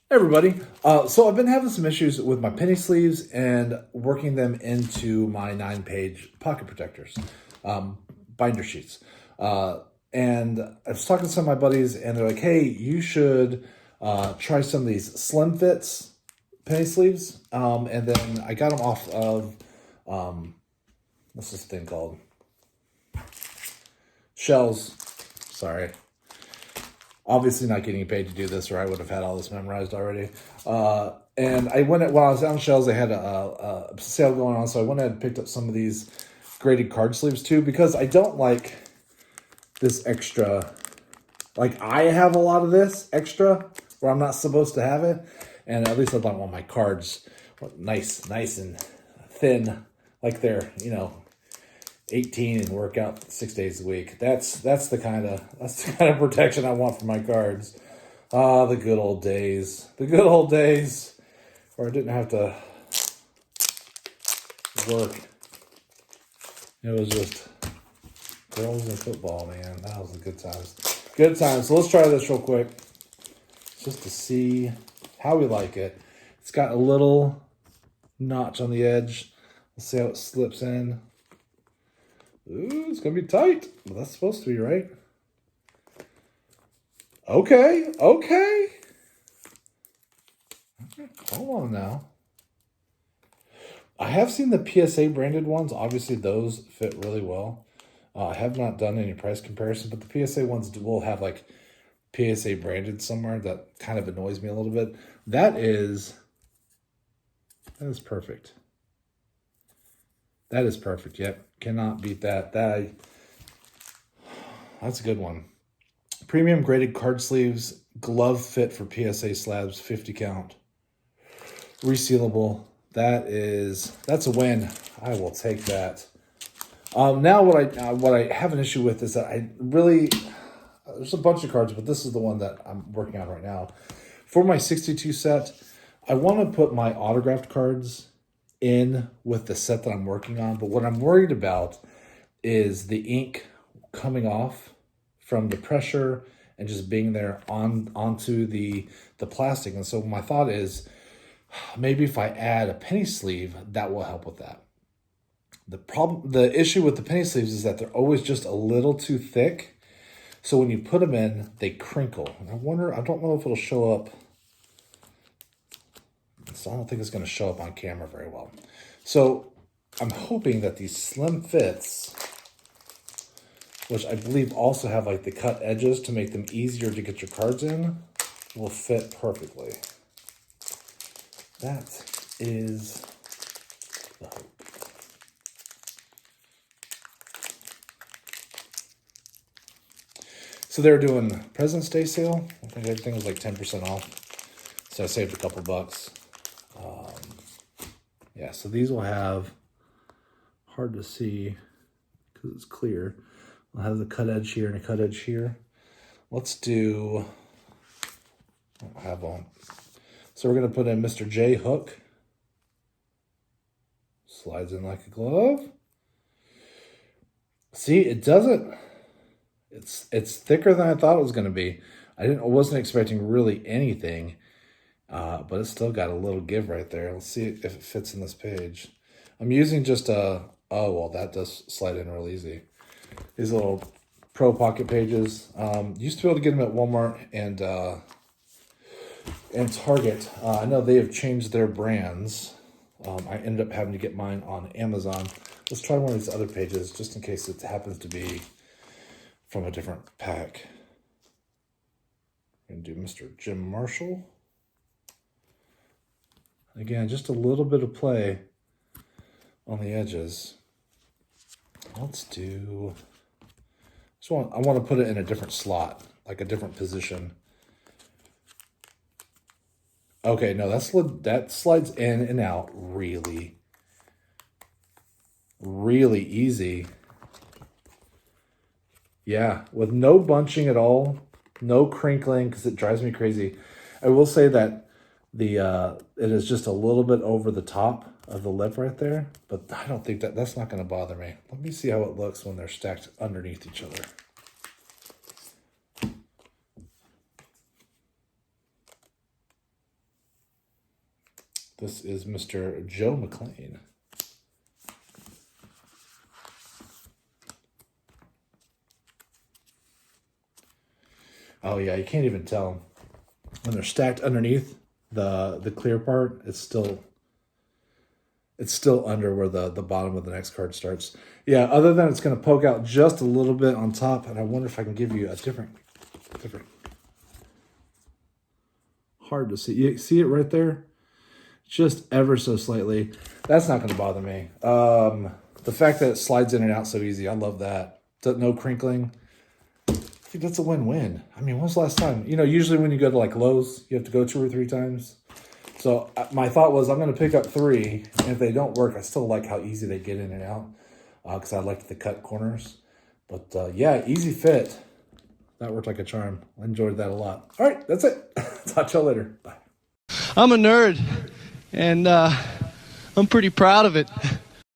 Everybody. So I've been having some issues with my penny sleeves and working them into my 9-page pocket protectors, binder sheets. And I was talking to some of my buddies, and they're like, "Hey, you should try some of these slim fits penny sleeves." And then I got them off of what's this thing called? Shells. Sorry. Obviously not getting paid to do this, or I would have had all this memorized already. And I went while I was on Shells, they had a sale going on, so I went ahead and picked up some of these graded card sleeves too, because I don't like this extra. Like, I have a lot of this extra where I'm not supposed to have it, and at least I don't want my cards nice and thin, like they're 18 and work out 6 days a week. That's the kind of protection I want for my cards. The good old days. The good old days where I didn't have to work. It was just girls and football, man. That was the good times. Good times. So let's try this real quick just to see how we like it. It's got a little notch on the edge. Let's see how it slips in. Ooh, it's going to be tight. Well, that's supposed to be, right? Okay. Hold on now. I have seen the PSA branded ones. Obviously, those fit really well. I have not done any price comparison, but the PSA ones will have like PSA branded somewhere. That kind of annoys me a little bit. That is perfect. That is perfect. Yep. Cannot beat that. That's a good one. Premium graded card sleeves, glove fit for PSA slabs, 50 count. Resealable. That's a win. I will take that. Now what I have an issue with is that there's a bunch of cards, but this is the one that I'm working on right now. For my 62 set, I want to put my autographed cards in with the set that I'm working on, but what I'm worried about is the ink coming off from the pressure and just being there onto the plastic. And so my thought is maybe if I add a penny sleeve, that will help with that. The issue with the penny sleeves is that they're always just a little too thick. So when you put them in, they crinkle. And I don't know if it'll show up. So I don't think it's going to show up on camera very well. So I'm hoping that these slim fits, which I believe also have like the cut edges to make them easier to get your cards in, will fit perfectly. That is the hope. So they're doing President's Day sale. I think everything was like 10% off. So I saved a couple bucks. Yeah, so these will have, hard to see because it's clear. I'll have the cut edge here and a cut edge here. Let's do, I don't have one. So we're going to put in Mr. J hook. Slides in like a glove. See, it doesn't, it's thicker than I thought it was going to be. I wasn't expecting really anything. But it's still got a little give right there. Let's see if it fits in this page. I'm using just oh, well, that does slide in real easy. These little Pro Pocket pages. Used to be able to get them at Walmart and Target. I know they have changed their brands. I ended up having to get mine on Amazon. Let's try one of these other pages just in case it happens to be from a different pack. I'm going to do Mr. Jim Marshall. Again, just a little bit of play on the edges. Let's do, I want to put it in a different slot, like a different position. Okay, no, that slides in and out really easy. Yeah, with no bunching at all, no crinkling, because it drives me crazy. I will say that it is just a little bit over the top of the lip right there, but I don't think that's not going to bother me. Let me see how it looks when they're stacked underneath each other. This is Mr. Joe McClain. Oh yeah, you can't even tell when they're stacked underneath the clear part. It's still under where the bottom of the next card starts. Yeah, other than it's going to poke out just a little bit on top, and I wonder if I can give you a different. Hard to see. You see it right there? Just ever so slightly. That's not going to bother me. The fact that it slides in and out so easy, I love that. No crinkling. I think that's a win-win. I mean, when's the last time? You know, usually when you go to like Lowe's, you have to go 2 or 3 times. So my thought was I'm going to pick up 3, and if they don't work, I still like how easy they get in and out because I liked the cut corners. But yeah, easy fit. That worked like a charm. I enjoyed that a lot. All right, that's it. Talk to y'all later. Bye. I'm a nerd, and I'm pretty proud of it.